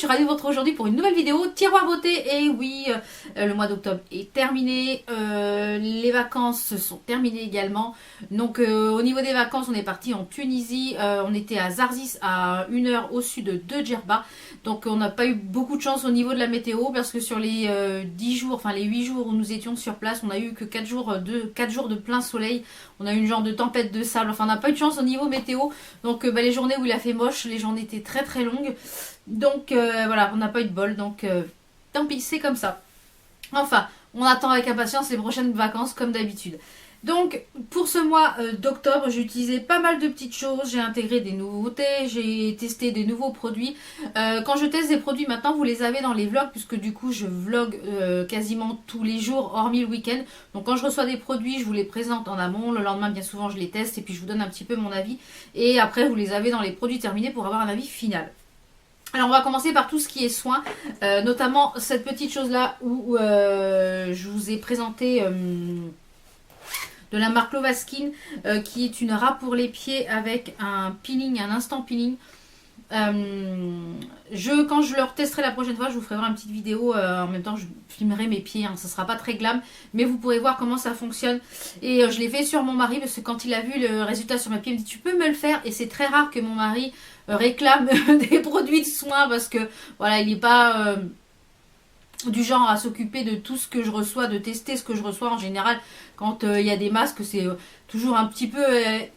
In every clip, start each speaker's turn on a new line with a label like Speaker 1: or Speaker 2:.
Speaker 1: ravie de vous retrouver aujourd'hui pour une nouvelle vidéo tiroir beauté. Et oui, le mois d'octobre est terminé, les vacances se sont terminées également. Donc au niveau des vacances, on est parti en Tunisie, on était à Zarzis, à 1 heure au sud de Djerba. Donc on n'a pas eu beaucoup de chance au niveau de la météo parce que sur les 10 jours, enfin les 8 jours où nous étions sur place, on a eu que 4 jours de plein soleil. On a eu une genre de tempête de sable, enfin on n'a pas eu de chance au niveau météo. Donc les journées où il a fait moche, les journées étaient très très longues. Donc voilà, on n'a pas eu de bol, donc tant pis, c'est comme ça. Enfin, on attend avec impatience les prochaines vacances comme d'habitude. Donc pour ce mois d'octobre, j'ai utilisé pas mal de petites choses, j'ai intégré des nouveautés, j'ai testé des nouveaux produits. Quand je teste des produits maintenant, vous les avez dans les vlogs, puisque du coup je vlog quasiment tous les jours, hormis le week-end. Donc quand je reçois des produits, je vous les présente en amont, le lendemain bien souvent je les teste et puis je vous donne un petit peu mon avis. Et après vous les avez dans les produits terminés pour avoir un avis final. Alors on va commencer par tout ce qui est soins, notamment cette petite chose là où je vous ai présenté de la marque Lovaskin, qui est une râpe pour les pieds avec un peeling, un instant peeling. Quand je le retesterai la prochaine fois, je vous ferai voir une petite vidéo, en même temps je filmerai mes pieds, hein, ça sera pas très glam, mais vous pourrez voir comment ça fonctionne. Et je l'ai fait sur mon mari parce que quand il a vu le résultat sur mes pieds, il me dit tu peux me le faire, et c'est très rare que mon mari réclame des produits de soins parce que voilà, il n'est pas du genre à s'occuper de tout ce que je reçois, de tester ce que je reçois en général. Quand il y a des masques, c'est toujours un petit peu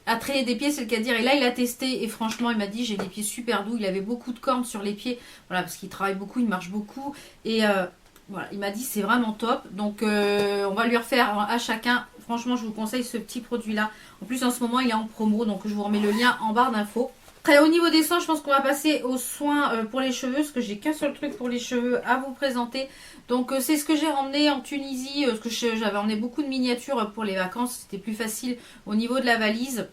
Speaker 1: à traîner des pieds, c'est le cas de dire. Et là, il a testé et franchement, il m'a dit j'ai des pieds super doux. Il avait beaucoup de cornes sur les pieds, voilà, parce qu'il travaille beaucoup, il marche beaucoup. Et voilà, il m'a dit c'est vraiment top. Donc, on va lui refaire à chacun. Franchement, je vous conseille ce petit produit-là. En plus, en ce moment, il est en promo, donc je vous remets le lien en barre d'infos. Après, au niveau des soins, je pense qu'on va passer aux soins pour les cheveux, parce que j'ai qu'un seul truc pour les cheveux à vous présenter. Donc c'est ce que j'ai emmené en Tunisie, parce que j'avais emmené beaucoup de miniatures pour les vacances, c'était plus facile au niveau de la valise.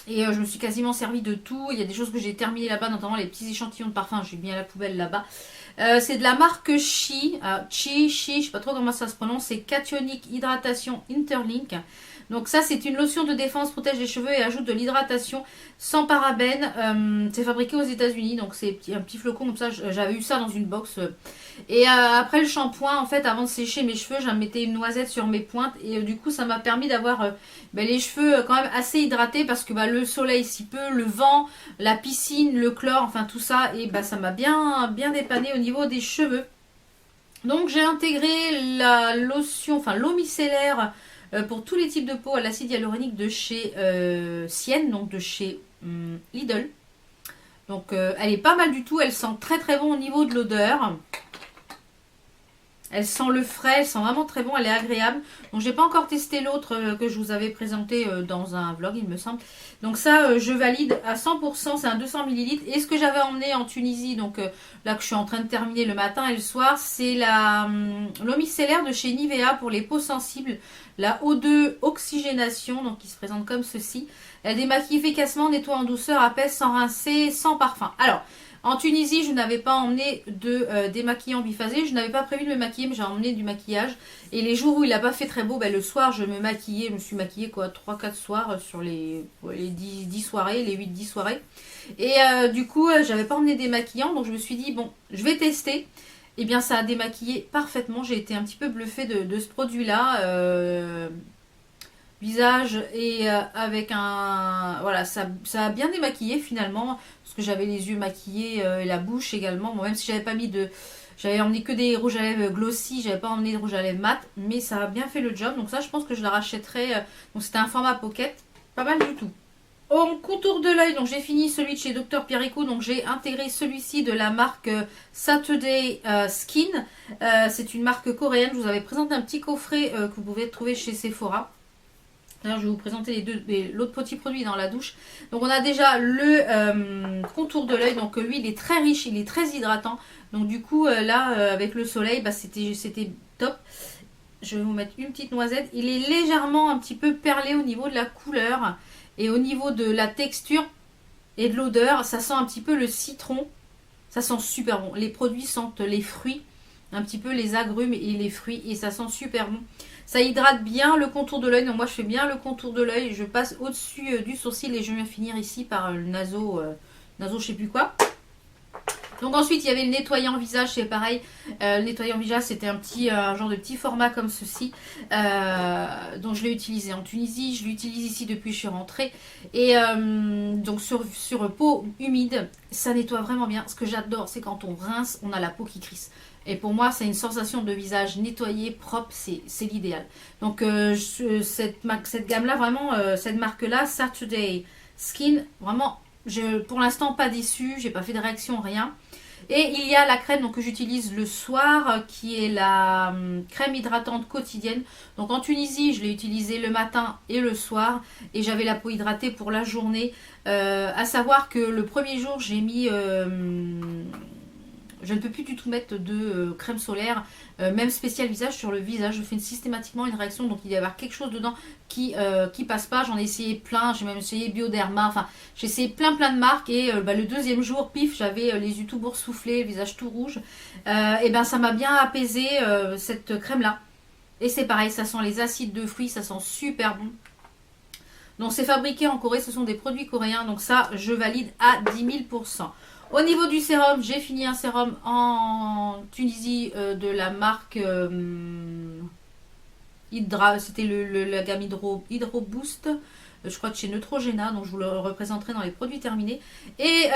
Speaker 1: Et je me suis quasiment servi de tout. Il y a des choses que j'ai terminées là-bas, notamment les petits échantillons de parfum, j'ai mis à la poubelle là-bas. C'est de la marque Chi, je sais pas trop comment ça se prononce, c'est Cationic Hydratation Interlink. Donc ça c'est une lotion de défense, protège les cheveux et ajoute de l'hydratation sans parabènes. C'est fabriqué aux États-Unis, donc c'est un petit flocon comme ça, j'avais eu ça dans une box. Et après le shampoing, en fait, avant de sécher mes cheveux, j'en mettais une noisette sur mes pointes et du coup ça m'a permis d'avoir les cheveux quand même assez hydratés parce que le soleil si peu, le vent, la piscine, le chlore, enfin tout ça, et ça m'a bien dépanné au niveau des cheveux. Donc j'ai intégré la lotion, enfin l'eau micellaire pour tous les types de peau à l'acide hyaluronique de chez Sienne, donc de chez Lidl. Donc elle est pas mal du tout, elle sent très très bon au niveau de l'odeur. Elle sent le frais, elle sent vraiment très bon, elle est agréable. Donc j'ai pas encore testé l'autre que je vous avais présenté dans un vlog, il me semble. Donc ça, je valide à 100%, c'est un 200 ml. Et ce que j'avais emmené en Tunisie, donc là que je suis en train de terminer le matin et le soir, c'est l'eau micellaire de chez Nivea pour les peaux sensibles. La O2 Oxygénation, donc qui se présente comme ceci. Elle démaquille efficacement, nettoie en douceur, apaise sans rincer, sans parfum. Alors, en Tunisie, je n'avais pas emmené de démaquillant biphasé. Je n'avais pas prévu de me maquiller, mais j'ai emmené du maquillage. Et les jours où il n'a pas fait très beau, le soir, je me maquillais. Je me suis maquillée 3-4 soirs sur les 10 soirées, les 8-10 soirées. Et du coup, j'avais pas emmené des maquillants. Donc je me suis dit, bon, je vais tester. Et bien, ça a démaquillé parfaitement. J'ai été un petit peu bluffée de ce produit-là. Visage et avec un... Voilà, ça a bien démaquillé finalement. Parce que j'avais les yeux maquillés et la bouche également. Bon, même si j'avais pas mis de... J'avais emmené que des rouges à lèvres glossy. J'avais pas emmené de rouge à lèvres mat. Mais ça a bien fait le job. Donc ça, je pense que je la rachèterai. Donc c'était un format pocket. Pas mal du tout. En contour de l'œil, donc j'ai fini celui de chez Dr Pierrico, donc j'ai intégré celui-ci de la marque Saturday Skin. C'est une marque coréenne, je vous avais présenté un petit coffret que vous pouvez trouver chez Sephora. D'ailleurs, je vais vous présenter l'autre petit produit dans la douche. Donc on a déjà le contour de l'œil, donc lui il est très riche, il est très hydratant. Donc du coup là avec le soleil, c'était top. Je vais vous mettre une petite noisette. Il est légèrement un petit peu perlé au niveau de la couleur. Et au niveau de la texture et de l'odeur, ça sent un petit peu le citron. Ça sent super bon. Les produits sentent les fruits, un petit peu les agrumes et les fruits. Et ça sent super bon. Ça hydrate bien le contour de l'œil. Donc moi je fais bien le contour de l'œil. Je passe au-dessus du sourcil et je viens finir ici par le naso je sais plus quoi. Donc ensuite il y avait le nettoyant visage, c'est pareil. Le nettoyant visage c'était un genre de petit format comme ceci. Donc je l'ai utilisé en Tunisie, je l'utilise ici depuis que je suis rentrée. Et donc sur peau humide, ça nettoie vraiment bien. Ce que j'adore c'est quand on rince, on a la peau qui crisse. Et pour moi c'est une sensation de visage nettoyé, propre, c'est l'idéal. Donc cette gamme là, vraiment cette marque là, Saturday Skin, vraiment pour l'instant pas déçue, j'ai pas fait de réaction, rien. Et il y a la crème donc, que j'utilise le soir, qui est la crème hydratante quotidienne. Donc en Tunisie, je l'ai utilisée le matin et le soir. Et j'avais la peau hydratée pour la journée. À savoir que le premier jour, j'ai mis... je ne peux plus du tout mettre de crème solaire, même spécial visage sur le visage. Je fais systématiquement une réaction, donc il doit y avoir quelque chose dedans qui passe pas. J'en ai essayé plein, j'ai même essayé Bioderma, enfin j'ai essayé plein de marques et le deuxième jour, pif, j'avais les yeux tout boursouflés, le visage tout rouge. Et ben ça m'a bien apaisé cette crème là. Et c'est pareil, ça sent les acides de fruits, ça sent super bon. Donc c'est fabriqué en Corée, ce sont des produits coréens, donc ça je valide à 10 000%. Au niveau du sérum, j'ai fini un sérum en Tunisie de la marque Hydra, c'était la gamme Hydro Boost, je crois de chez Neutrogena, donc je vous le représenterai dans les produits terminés. Et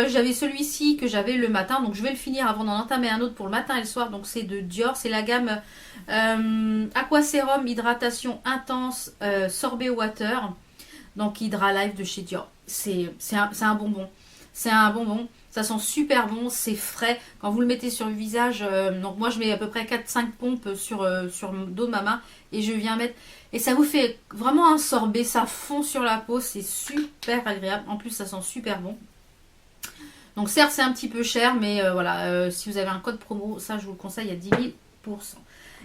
Speaker 1: j'avais celui-ci que j'avais le matin, donc je vais le finir avant d'en entamer un autre pour le matin et le soir. Donc c'est de Dior, c'est la gamme Aqua Sérum Hydratation Intense Sorbet Water, donc Hydra Life de chez Dior. C'est un bonbon. C'est un bonbon, ça sent super bon, c'est frais. Quand vous le mettez sur le visage, donc moi je mets à peu près 4-5 pompes sur le dos de ma main et je viens mettre. Et ça vous fait vraiment un sorbet, ça fond sur la peau, c'est super agréable. En plus ça sent super bon. Donc certes c'est un petit peu cher, mais voilà, si vous avez un code promo, ça je vous le conseille à 10 000%.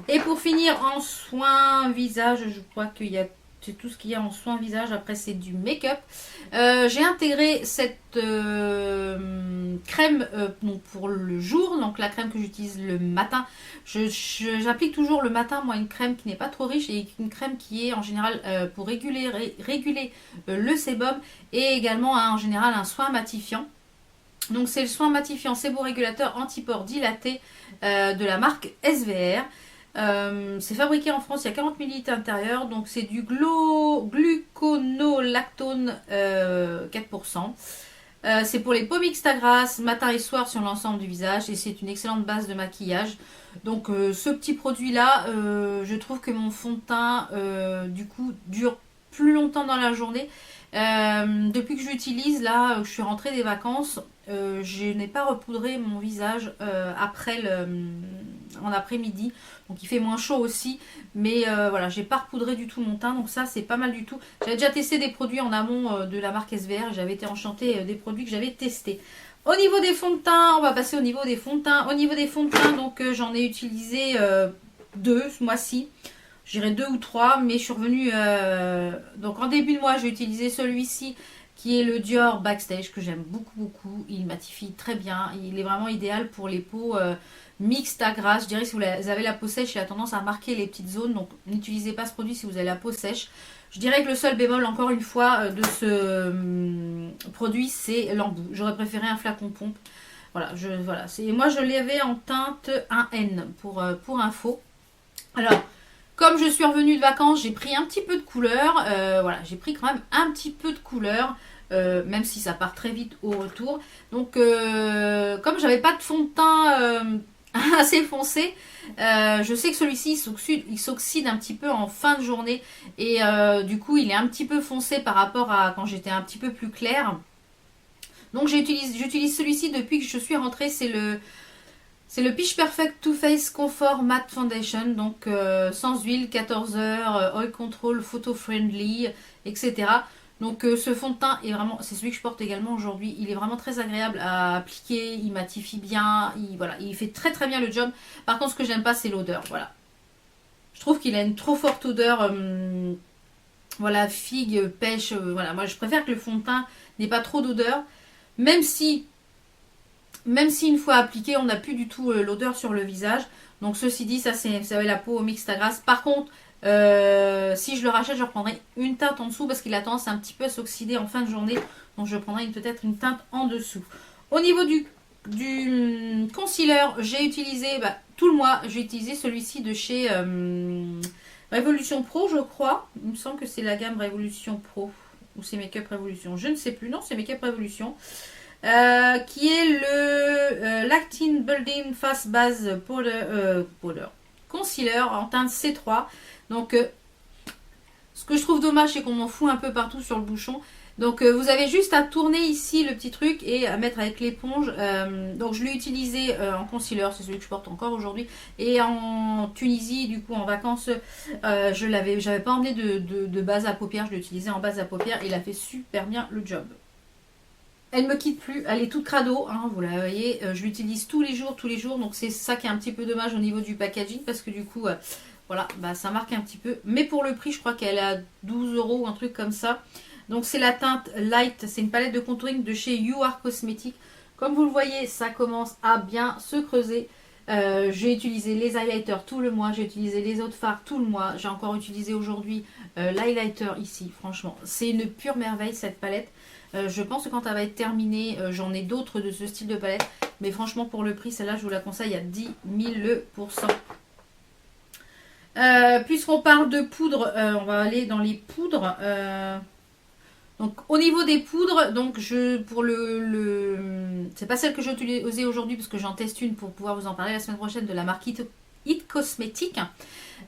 Speaker 1: Et pour finir en soins visage, je crois qu'il y a... C'est tout ce qu'il y a en soin visage. Après, c'est du make-up. J'ai intégré cette crème donc pour le jour. Donc, la crème que j'utilise le matin. J'applique toujours le matin, moi, une crème qui n'est pas trop riche et une crème qui est en général pour réguler le sébum et également en général un soin matifiant. Donc, c'est le soin matifiant séborégulateur anti-pores dilaté de la marque SVR. C'est fabriqué en France, il y a 40 ml à l'intérieur, donc c'est du gluconolactone 4%. C'est pour les peaux mixtes à grasse, matin et soir sur l'ensemble du visage et c'est une excellente base de maquillage. Donc ce petit produit là, je trouve que mon fond de teint du coup dure plus longtemps dans la journée. Depuis que je l'utilise, là, je suis rentrée des vacances, je n'ai pas repoudré mon visage en après-midi. Donc il fait moins chaud aussi. Mais voilà, j'ai pas repoudré du tout mon teint. Donc ça, c'est pas mal du tout. J'avais déjà testé des produits en amont de la marque SVR. J'avais été enchantée des produits que j'avais testés. Au niveau des fonds de teint, on va passer au niveau des fonds de teint. Au niveau des fonds de teint, donc j'en ai utilisé 2 ce mois-ci. J'irai 2 ou 3, mais je suis revenue... donc en début de mois, j'ai utilisé celui-ci qui est le Dior Backstage, que j'aime beaucoup. Il matifie très bien. Il est vraiment idéal pour les peaux mixtes à grasse. Je dirais que si vous avez la peau sèche, il a tendance à marquer les petites zones. Donc n'utilisez pas ce produit si vous avez la peau sèche. Je dirais que le seul bémol, encore une fois, de ce produit, c'est l'embout. J'aurais préféré un flacon pompe. Voilà, moi je l'avais en teinte 1N pour info. Alors... Comme je suis revenue de vacances, j'ai pris un petit peu de couleur. Voilà, j'ai pris quand même un petit peu de couleur, même si ça part très vite au retour. Donc, comme j'avais pas de fond de teint assez foncé, je sais que celui-ci il s'oxyde un petit peu en fin de journée. Et du coup, il est un petit peu foncé par rapport à quand j'étais un petit peu plus claire. Donc, j'utilise celui-ci depuis que je suis rentrée. C'est le Peach Perfect Too Faced Comfort Matte Foundation, donc sans huile, 14 heures, oil control, photo friendly, etc. Donc ce fond de teint est vraiment, c'est celui que je porte également aujourd'hui. Il est vraiment très agréable à appliquer, il matifie bien, il fait très bien le job. Par contre, ce que j'aime pas, c'est l'odeur. Voilà, je trouve qu'il a une trop forte odeur, voilà, figue, pêche. Voilà, moi je préfère que le fond de teint n'ait pas trop d'odeur, même si une fois appliqué, on n'a plus du tout l'odeur sur le visage. Donc ceci dit, ça c'est la peau mixte à grasse. Par contre, si je le rachète, je reprendrai une teinte en dessous parce qu'il a tendance un petit peu à s'oxyder en fin de journée. Donc je prendrai peut-être une teinte en dessous. Au niveau du concealer, j'ai utilisé tout le mois, j'ai utilisé celui-ci de chez Révolution Pro, je crois. Il me semble que c'est la gamme Révolution Pro. Ou c'est Make Up Révolution. Je ne sais plus. Non, c'est Make Up Révolution. Qui est le Lactin Building Fast Base Powder Concealer en teinte C3. Donc, ce que je trouve dommage, c'est qu'on m'en fout un peu partout sur le bouchon. Donc vous avez juste à tourner ici le petit truc et à mettre avec l'éponge. Donc je l'ai utilisé en concealer, c'est celui que je porte encore aujourd'hui. Et en Tunisie, du coup en vacances, j'avais pas emmené de base à paupières, je l'ai utilisé en base à paupières et il a fait super bien le job. Elle ne me quitte plus, elle est toute crado, hein, vous la voyez, je l'utilise tous les jours, donc c'est ça qui est un petit peu dommage au niveau du packaging parce que du coup, voilà, ça marque un petit peu. Mais pour le prix, je crois qu'elle est à 12 € ou un truc comme ça. Donc c'est la teinte Light, c'est une palette de contouring de chez You Are Cosmetics. Comme vous le voyez, ça commence à bien se creuser. J'ai utilisé les highlighters tout le mois, j'ai utilisé les autres fards tout le mois. J'ai encore utilisé aujourd'hui l'highlighter ici, franchement. C'est une pure merveille cette palette. Je pense que quand elle va être terminée, j'en ai d'autres de ce style de palette. Mais franchement pour le prix, celle-là je vous la conseille à 10 000%. Puisqu'on parle de poudre, on va aller dans les poudres. Donc au niveau des poudres, donc c'est pas celle que j'ai utilisée aujourd'hui parce que j'en teste une pour pouvoir vous en parler la semaine prochaine de la marque It Cosmetics.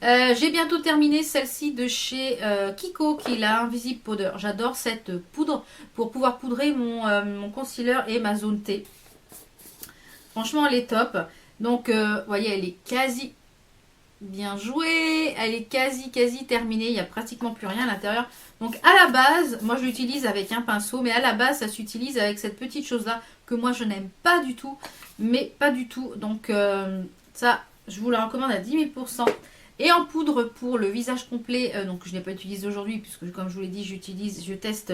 Speaker 1: J'ai bientôt terminé celle-ci de chez Kiko qui est la Invisible Powder. J'adore cette poudre pour pouvoir poudrer mon concealer et ma zone T. Franchement elle est top. Donc vous voyez elle est quasi bien jouée, elle est quasi terminée, il n'y a pratiquement plus rien à l'intérieur. Donc à la base, moi je l'utilise avec un pinceau, mais à la base ça s'utilise avec cette petite chose là que moi je n'aime pas du tout, mais pas du tout. Donc ça, je vous la recommande à 10 000%. Et en poudre pour le visage complet, donc je ne l'ai pas utilisé aujourd'hui puisque comme je vous l'ai dit, je teste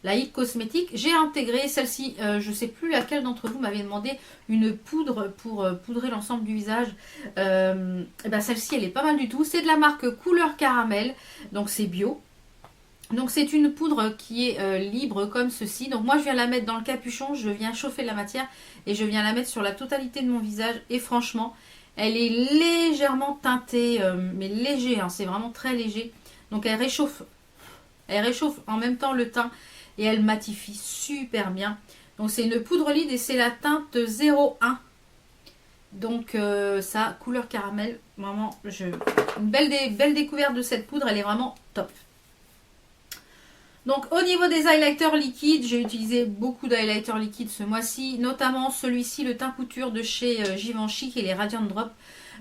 Speaker 1: la It Cosmetics. J'ai intégré celle-ci, je ne sais plus laquelle d'entre vous m'avait demandé une poudre pour poudrer l'ensemble du visage. Et ben celle-ci, elle est pas mal du tout. C'est de la marque Couleur Caramel, donc c'est bio. Donc c'est une poudre qui est libre comme ceci. Donc moi je viens la mettre dans le capuchon, je viens chauffer la matière et je viens la mettre sur la totalité de mon visage. Et franchement, elle est légèrement teintée, mais léger, hein, c'est vraiment très léger. Donc elle réchauffe en même temps le teint et elle matifie super bien. Donc c'est une poudre lide et c'est la teinte 01. Donc ça, couleur caramel, vraiment, une belle découverte de cette poudre, elle est vraiment top. Donc au niveau des highlighters liquides, j'ai utilisé beaucoup d'highlighters liquides ce mois-ci, notamment celui-ci, le teint couture de chez Givenchy, qui est les Radiant Drop.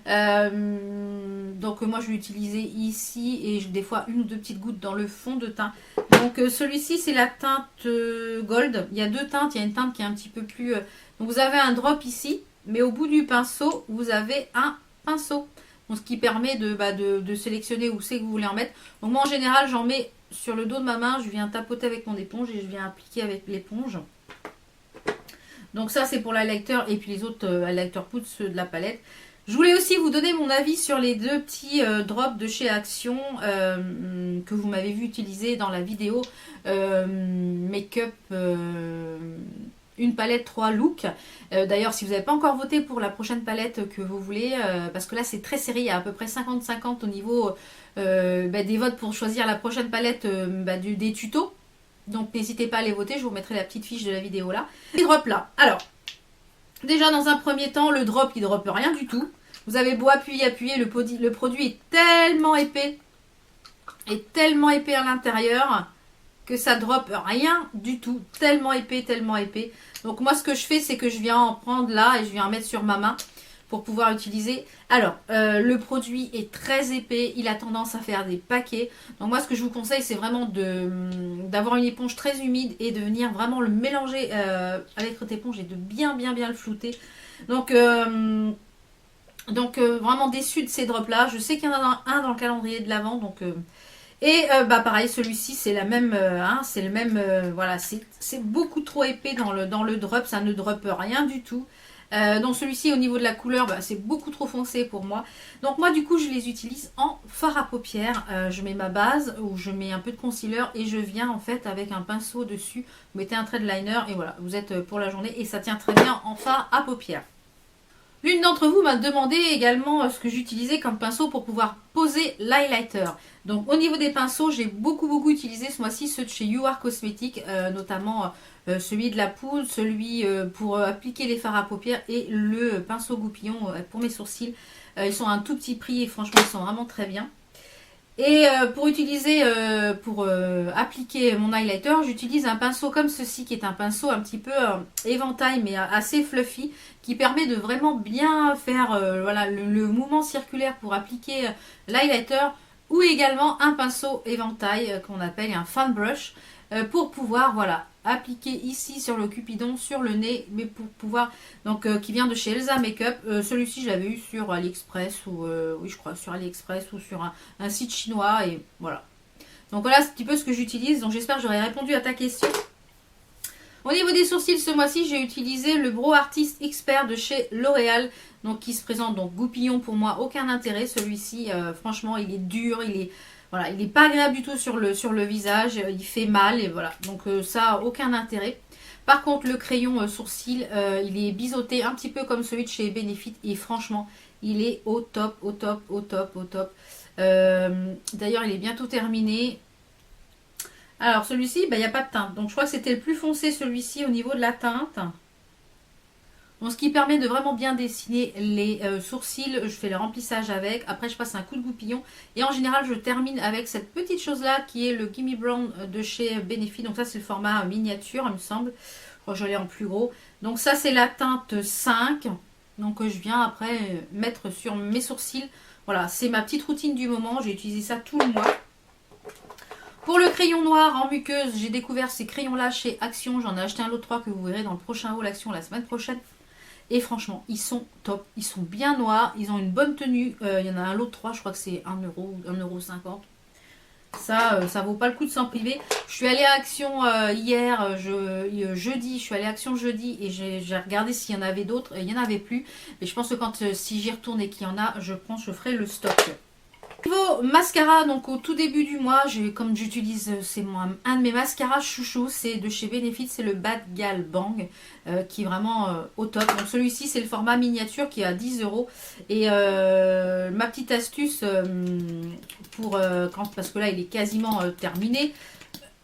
Speaker 1: Donc moi je vais l'utiliser ici et des fois une ou deux petites gouttes dans le fond de teint. Donc celui-ci c'est la teinte gold. Il y a deux teintes, il y a une teinte qui est un petit peu plus... Donc vous avez un drop ici, mais au bout du pinceau, vous avez un pinceau. Donc, ce qui permet de sélectionner où c'est que vous voulez en mettre. Donc moi en général j'en mets sur le dos de ma main, je viens tapoter avec mon éponge et je viens appliquer avec l'éponge. Donc ça c'est pour l'highlighter et puis les autres highlighters poudre, ceux de la palette. Je voulais aussi vous donner mon avis sur les deux petits drops de chez Action que vous m'avez vu utiliser dans la vidéo Make-up une palette 3 looks. D'ailleurs, si vous n'avez pas encore voté pour la prochaine palette que vous voulez, parce que là c'est très serré, il y a à peu près 50-50 au niveau des votes pour choisir la prochaine palette des tutos. Donc n'hésitez pas à les voter, je vous mettrai la petite fiche de la vidéo là. Les drops là. Alors, déjà dans un premier temps, le drop il ne droppe rien du tout. Vous avez beau appuyer, le produit est tellement épais à l'intérieur que ça droppe rien du tout, tellement épais. Donc moi ce que je fais c'est que je viens en prendre là et je viens en mettre sur ma main pour pouvoir utiliser. Alors le produit est très épais, il a tendance à faire des paquets. Donc moi ce que je vous conseille c'est vraiment d'avoir une éponge très humide et de venir vraiment le mélanger avec votre éponge et de bien le flouter. Donc vraiment déçue de ces drops là. Je sais qu'il y en a un dans le calendrier de l'Avent. Donc pareil, celui-ci c'est la même, c'est le même, voilà, c'est beaucoup trop épais dans le drop, ça ne droppe rien du tout. Donc celui-ci au niveau de la couleur, bah, c'est beaucoup trop foncé pour moi. Donc moi du coup je les utilise en fard à paupières. Je mets ma base où je mets un peu de concealer et je viens en fait avec un pinceau dessus. Vous mettez un trait de liner et voilà, vous êtes pour la journée et ça tient très bien en fard à paupières. L'une d'entre vous m'a demandé également ce que j'utilisais comme pinceau pour pouvoir poser l'highlighter. Donc au niveau des pinceaux, j'ai beaucoup utilisé ce mois-ci ceux de chez You Are Cosmetics, notamment celui de la poudre, celui pour appliquer les fards à paupières et le pinceau goupillon pour mes sourcils. Ils sont à un tout petit prix et franchement ils sont vraiment très bien. Et pour utiliser, pour appliquer mon highlighter, j'utilise un pinceau comme ceci, qui est un pinceau un petit peu éventail, mais assez fluffy, qui permet de vraiment bien faire voilà, le mouvement circulaire pour appliquer l'highlighter, ou également un pinceau éventail qu'on appelle un fan brush, pour pouvoir voilà, appliquer ici sur le cupidon, sur le nez, mais pour pouvoir, donc qui vient de chez Elsa Makeup. Celui-ci je l'avais eu sur AliExpress, ou oui je crois sur AliExpress, ou sur un site chinois, et voilà. Donc voilà, c'est un petit peu ce que j'utilise, donc j'espère que j'aurai répondu à ta question. Au niveau des sourcils, ce mois-ci, j'ai utilisé le Brow Artist Expert de chez L'Oréal, donc qui se présente donc goupillon, pour moi aucun intérêt. Celui-ci, franchement, il est dur, il est voilà, il n'est pas agréable du tout sur le visage, il fait mal et voilà. Donc ça, aucun intérêt. Par contre, le crayon sourcil, il est biseauté un petit peu comme celui de chez Benefit et franchement, il est au top, au top, au top, au top. D'ailleurs, il est bientôt terminé. Alors celui-ci, bah, il n'y a pas de teinte. Donc je crois que c'était le plus foncé celui-ci au niveau de la teinte. Donc, ce qui permet de vraiment bien dessiner les sourcils. Je fais le remplissage avec. Après, je passe un coup de goupillon. Et en général, je termine avec cette petite chose-là qui est le Gimme Brown de chez Benefit. Donc ça, c'est le format miniature, il me semble. Je crois que je l'ai en plus gros. Donc ça, c'est la teinte 5. Donc je viens après mettre sur mes sourcils. Voilà, c'est ma petite routine du moment. J'ai utilisé ça tout le mois. Pour le crayon noir en muqueuse, j'ai découvert ces crayons-là chez Action. J'en ai acheté un lot 3 que vous verrez dans le prochain haul Action la semaine prochaine. Et franchement, ils sont top. Ils sont bien noirs. Ils ont une bonne tenue. Il y en a un lot de 3. Je crois que c'est 1 euro, 1,50 €. Ça vaut pas le coup de s'en priver. Je suis allée à Action hier, jeudi. Je suis allée à Action jeudi et j'ai regardé s'il y en avait d'autres. Et il n'y en avait plus. Mais je pense que quand si j'y retourne et qu'il y en a, je ferai le stock. Niveau mascara, donc au tout début du mois, comme j'utilise, c'est un de mes mascaras chouchou, c'est de chez Benefit, c'est le Bad Gal Bang, qui est vraiment au top. Donc celui-ci, c'est le format miniature qui est à 10 €. Et ma petite astuce, parce que là, il est quasiment terminé,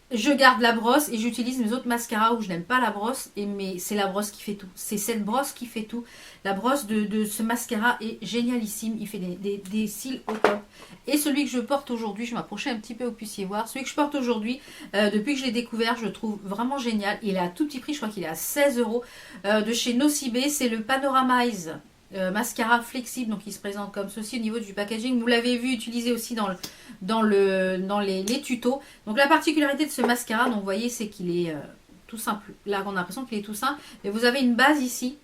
Speaker 1: je garde la brosse et j'utilise mes autres mascaras où je n'aime pas la brosse, mais c'est la brosse qui fait tout. C'est cette brosse qui fait tout. La brosse de ce mascara est génialissime. Il fait des cils au top. Et celui que je porte aujourd'hui, je vais m'approcher un petit peu, vous puissiez voir. Celui que je porte aujourd'hui, depuis que je l'ai découvert, je le trouve vraiment génial. Il est à tout petit prix, je crois qu'il est à 16 € de chez Nocibé. C'est le Panoramize mascara flexible, donc il se présente comme ceci au niveau du packaging. Vous l'avez vu utiliser aussi dans les tutos. Donc la particularité de ce mascara, donc vous voyez, c'est qu'il est tout simple. Là, on a l'impression qu'il est tout simple. Mais vous avez une base ici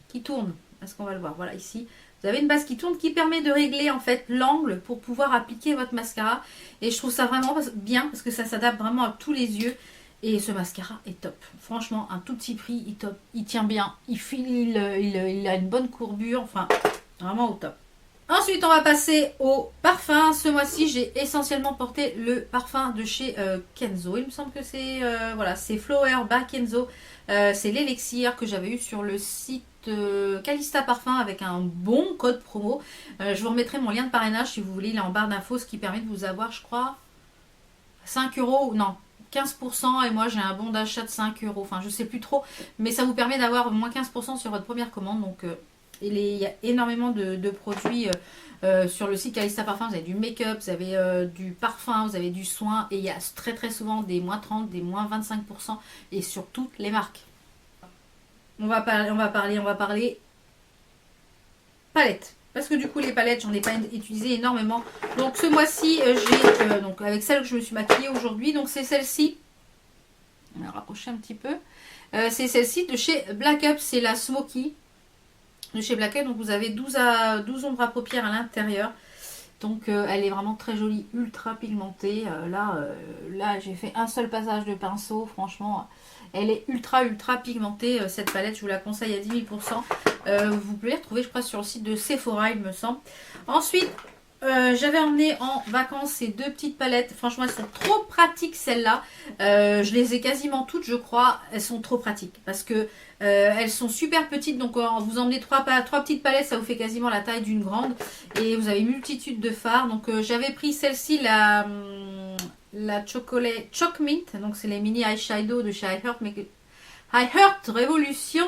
Speaker 1: qui tourne. Est-ce qu'on va le voir? Voilà, ici. Vous avez une base qui tourne qui permet de régler en fait l'angle pour pouvoir appliquer votre mascara. Et je trouve ça vraiment bien parce que ça s'adapte vraiment à tous les yeux. Et ce mascara est top. Franchement, un tout petit prix, il top. Il tient bien. Il a une bonne courbure. Enfin, vraiment au top. Ensuite, on va passer au parfum. Ce mois-ci, j'ai essentiellement porté le parfum de chez Kenzo. Il me semble que c'est voilà, c'est Flower by Kenzo. C'est l'élixir que j'avais eu sur le site Calista Parfum avec un bon code promo. Je vous remettrai mon lien de parrainage si vous voulez. Il est en barre d'infos, ce qui permet de vous avoir, je crois, 5 €. Non, 15%, et moi j'ai un bon d'achat de 5 €. Enfin, je sais plus trop, mais ça vous permet d'avoir moins 15% sur votre première commande. Donc, il y a énormément de produits sur le site Calista Parfum. Vous avez du make-up, vous avez du parfum, vous avez du soin, et il y a très souvent des moins 30, des moins 25%, et sur toutes les marques. On va parler palettes. Parce que du coup, les palettes, j'en ai pas utilisé énormément. Donc, ce mois-ci, j'ai donc avec celle que je me suis maquillée aujourd'hui. Donc, c'est celle-ci. On va rapprocher un petit peu. C'est celle-ci de chez Black Up. C'est la Smoky de chez Black Up. Donc, vous avez 12 ombres à paupières à l'intérieur. Donc elle est vraiment très jolie, ultra pigmentée. Là j'ai fait un seul passage de pinceau. Franchement, elle est ultra pigmentée. Cette palette, je vous la conseille à 10 000%. Vous pouvez la retrouver, je crois, sur le site de Sephora, il me semble. Ensuite, j'avais emmené en vacances ces deux petites palettes. Franchement, elles sont trop pratiques, celles-là. Je les ai quasiment toutes, je crois. Elles sont trop pratiques parce que elles sont super petites. Donc, vous emmenez trois petites palettes, ça vous fait quasiment la taille d'une grande. Et vous avez une multitude de fards. Donc, j'avais pris celle-ci, la Chocolate Choc Mint. Donc, c'est les mini eyeshadow de chez I Heart Revolution.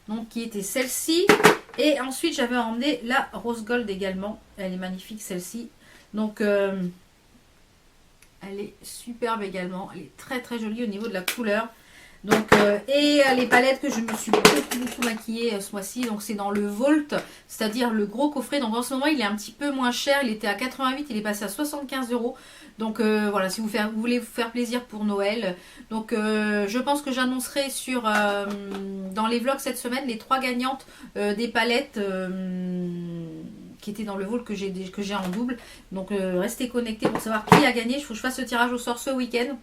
Speaker 1: Donc, qui était celle-ci. Et ensuite, j'avais emmené la Rose Gold également. Elle est magnifique, celle-ci. Donc, elle est superbe également. Elle est très jolie au niveau de la couleur. Donc, et les palettes que je me suis beaucoup maquillée ce mois-ci. Donc, c'est dans le Volt, c'est-à-dire le gros coffret. Donc, en ce moment, il est un petit peu moins cher. Il était à 88, il est passé à 75 €. Donc, voilà, si vous voulez vous faire plaisir pour Noël. Donc, je pense que j'annoncerai dans les vlogs cette semaine les 3 gagnantes des palettes qui étaient dans le Volt que j'ai en double. Donc, restez connectés pour savoir qui a gagné. Il faut que je fasse le tirage au sort ce week-end.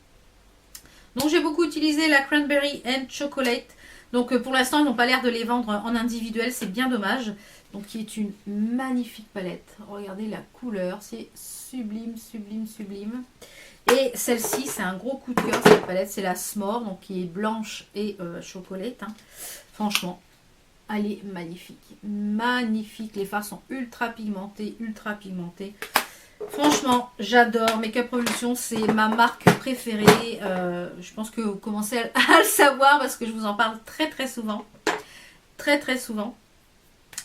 Speaker 1: Donc j'ai beaucoup utilisé la Cranberry and Chocolate. Donc pour l'instant ils n'ont pas l'air de les vendre en individuel, c'est bien dommage. Donc qui est une magnifique palette. Regardez la couleur, c'est sublime. Et celle-ci c'est un gros coup de cœur, cette palette, c'est la S'more, donc qui est blanche et chocolate. Franchement, elle est magnifique. Les fards sont ultra pigmentés. Franchement, j'adore Makeup Revolution, c'est ma marque préférée. Je pense que vous commencez à le savoir parce que je vous en parle très souvent. Très souvent.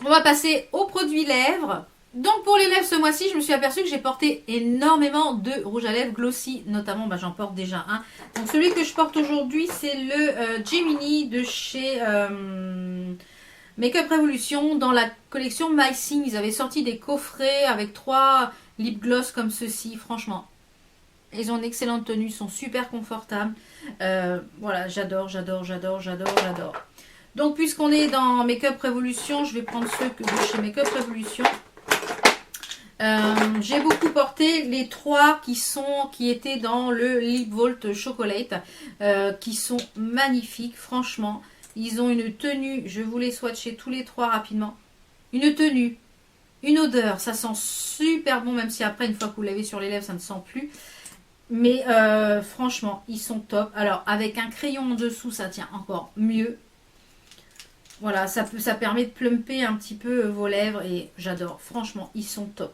Speaker 1: On va passer aux produits lèvres. Donc pour les lèvres ce mois-ci, je me suis aperçue que j'ai porté énormément de rouge à lèvres glossy. Notamment, j'en porte déjà un. Donc celui que je porte aujourd'hui, c'est le Gemini de chez Makeup Revolution. Dans la collection My Sing, ils avaient sorti des coffrets avec 3 lip gloss comme ceci. Franchement, ils ont une excellente tenue, ils sont super confortables. Voilà, j'adore. Donc puisqu'on est dans Makeup Revolution, je vais prendre ceux de chez Makeup Revolution. J'ai beaucoup porté les 3 qui étaient dans le Lip Volt Chocolate, qui sont magnifiques. Franchement, ils ont une tenue, je vous les swatcher tous les 3 rapidement. Une tenue, une odeur, ça sent super bon, même si après une fois que vous l'avez sur les lèvres ça ne sent plus. Mais franchement ils sont top. Alors avec un crayon en dessous ça tient encore mieux. Voilà, ça permet de plumper un petit peu vos lèvres et j'adore. Franchement ils sont top.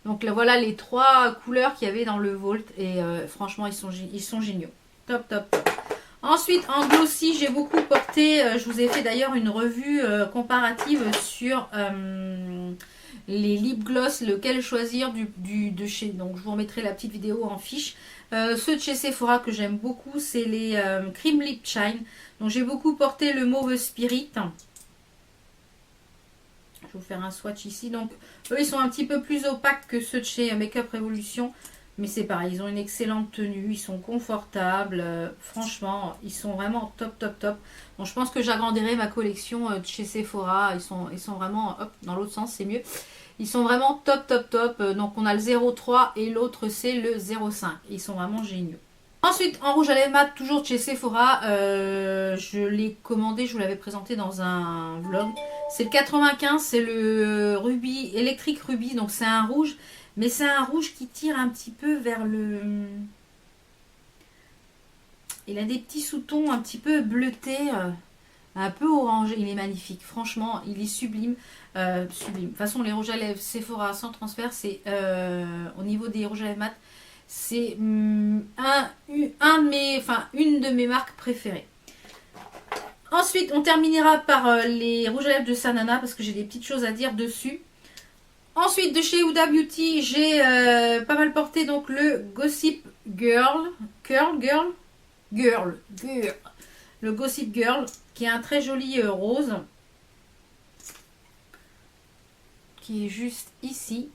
Speaker 1: Donc là voilà les 3 couleurs qu'il y avait dans le Volt et franchement ils sont géniaux. Top. Ensuite, en glossy, j'ai beaucoup porté, je vous ai fait d'ailleurs une revue comparative sur les lip gloss, lequel choisir de chez. Donc, je vous remettrai la petite vidéo en fiche. Ceux de chez Sephora que j'aime beaucoup, c'est les Cream Lip Shine. Donc, j'ai beaucoup porté le Mauve Spirit. Je vais vous faire un swatch ici. Donc, eux, ils sont un petit peu plus opaques que ceux de chez Makeup Revolution. Mais c'est pareil, ils ont une excellente tenue, ils sont confortables, franchement, ils sont vraiment top. Bon, je pense que j'agrandirai ma collection de chez Sephora, ils sont vraiment, hop, dans l'autre sens, c'est mieux. Ils sont vraiment top. Donc on a le 0,3 et l'autre c'est le 0,5. Ils sont vraiment géniaux. Ensuite, en rouge à lèvres mat, toujours de chez Sephora, je l'ai commandé, je vous l'avais présenté dans un vlog. C'est le 95, c'est le Ruby, électrique Ruby, donc c'est un rouge. Mais c'est un rouge qui tire un petit peu vers le... Il a des petits sous-tons un petit peu bleutés, un peu orangé. Il est magnifique. Franchement, il est sublime. Sublime. De toute façon, les rouges à lèvres Sephora sans transfert, c'est au niveau des rouges à lèvres mat, c'est une de mes marques préférées. Ensuite, on terminera par les rouges à lèvres de Sanana parce que j'ai des petites choses à dire dessus. Ensuite, de chez Huda Beauty, j'ai pas mal porté donc le Gossip Girl. Le Gossip Girl, qui est un très joli rose. Qui est juste ici.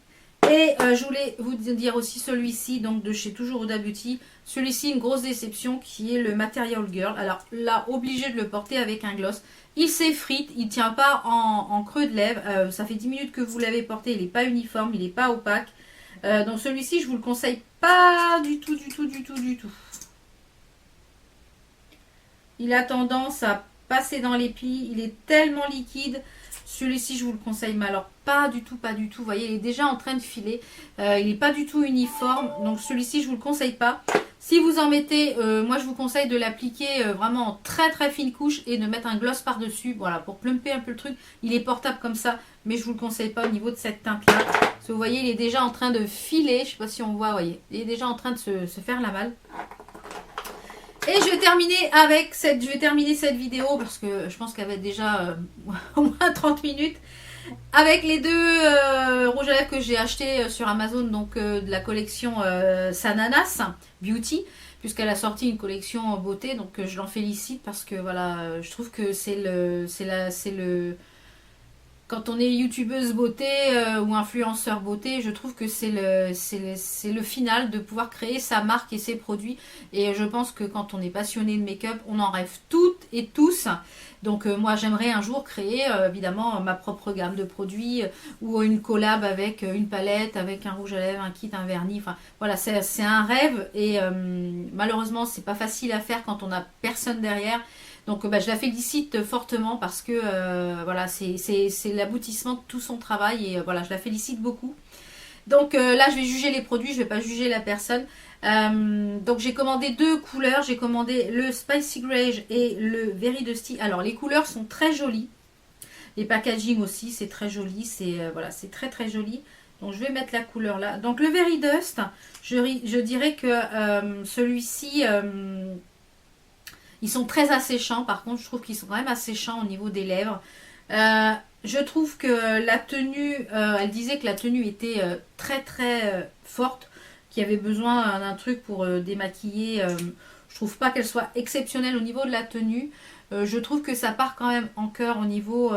Speaker 1: Et je voulais vous dire aussi celui-ci, donc de chez Toujours Huda Beauty. Celui-ci, une grosse déception, qui est le Material Girl. Alors là, obligé de le porter avec un gloss. Il s'effrite, il ne tient pas en creux de lèvres. Ça fait 10 minutes que vous l'avez porté, il n'est pas uniforme, il n'est pas opaque. Donc celui-ci, je vous le conseille pas du tout, du tout, du tout, du tout. Il a tendance à passer dans les plis, il est tellement liquide. Celui-ci, je vous le conseille, mais alors pas du tout, pas du tout. Vous voyez, il est déjà en train de filer. Il n'est pas du tout uniforme, donc celui-ci, je vous le conseille pas. Si vous en mettez, moi je vous conseille de l'appliquer vraiment en très très fine couche et de mettre un gloss par-dessus, voilà, pour plumper un peu le truc. Il est portable comme ça, mais je vous le conseille pas au niveau de cette teinte-là. Parce que vous voyez, il est déjà en train de filer, je sais pas si on voit, vous voyez, il est déjà en train de se faire la malle. Et je vais terminer avec cette, vidéo parce que je pense qu'elle va être déjà au moins 30 minutes. Avec les deux rouges à lèvres que j'ai achetés sur Amazon, donc de la collection Sananas Beauty, puisqu'elle a sorti une collection beauté, donc je l'en félicite parce que voilà, je trouve que c'est le quand on est youtubeuse beauté ou influenceur beauté, je trouve que c'est le final de pouvoir créer sa marque et ses produits. Et je pense que quand on est passionné de make-up, on en rêve toutes et tous. Donc moi j'aimerais un jour créer évidemment ma propre gamme de produits ou une collab avec une palette, avec un rouge à lèvres, un kit, un vernis. Enfin voilà, c'est un rêve et malheureusement c'est pas facile à faire quand on a personne derrière. Donc je la félicite fortement parce que voilà, c'est l'aboutissement de tout son travail et voilà, je la félicite beaucoup. Donc là, je vais juger les produits, je ne vais pas juger la personne. Donc j'ai commandé deux couleurs, j'ai commandé le Spicy Grey et le Very Dusty. Alors les couleurs sont très jolies, les packaging aussi, c'est très joli, voilà, c'est très très joli. Donc je vais mettre la couleur là. Donc le Very Dust, je dirais que celui-ci... ils sont très asséchants, par contre, je trouve qu'ils sont quand même asséchants au niveau des lèvres. Je trouve que la tenue, elle disait que la tenue était très très forte, qu'il y avait besoin d'un truc pour démaquiller. Je trouve pas qu'elle soit exceptionnelle au niveau de la tenue. Je trouve que ça part quand même en cœur au niveau...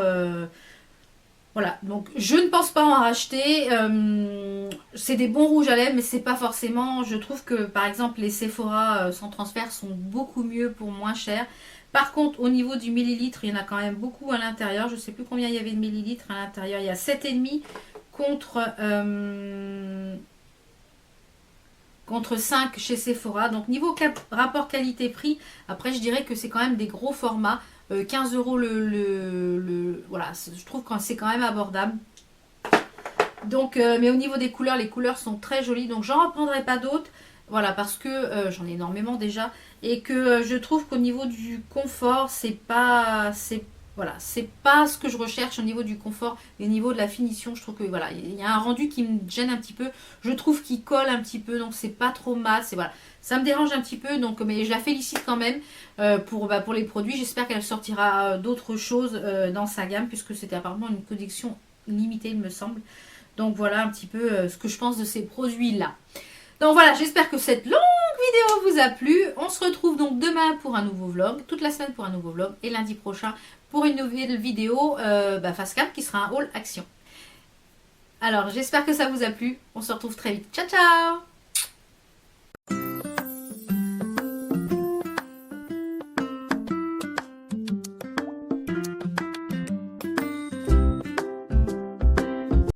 Speaker 1: voilà, donc je ne pense pas en racheter. C'est des bons rouges à lèvres, mais c'est pas forcément. Je trouve que par exemple les Sephora sans transfert sont beaucoup mieux pour moins cher. Par contre, au niveau du millilitre, il y en a quand même beaucoup à l'intérieur. Je ne sais plus combien il y avait de millilitres à l'intérieur. Il y a 7,5 contre 5 chez Sephora. Donc niveau rapport qualité-prix, après je dirais que c'est quand même des gros formats. 15 € voilà, je trouve que c'est quand même abordable. Donc, mais au niveau des couleurs, les couleurs sont très jolies. Donc j'en reprendrai pas d'autres. Voilà, parce que j'en ai énormément déjà. Et que je trouve qu'au niveau du confort, voilà, c'est pas ce que je recherche au niveau du confort et au niveau de la finition. Je trouve que voilà, il y a un rendu qui me gêne un petit peu. Je trouve qu'il colle un petit peu, donc c'est pas trop mat. Voilà, ça me dérange un petit peu, donc mais je la félicite quand même pour les produits. J'espère qu'elle sortira d'autres choses dans sa gamme puisque c'était apparemment une collection limitée, il me semble. Donc voilà un petit peu ce que je pense de ces produits-là. Donc voilà, j'espère que cette longue vidéo vous a plu. On se retrouve donc demain pour un nouveau vlog, toute la semaine pour un nouveau vlog et lundi prochain pour une nouvelle vidéo face cam qui sera un haul action. Alors j'espère que ça vous a plu. On se retrouve très vite. Ciao ciao!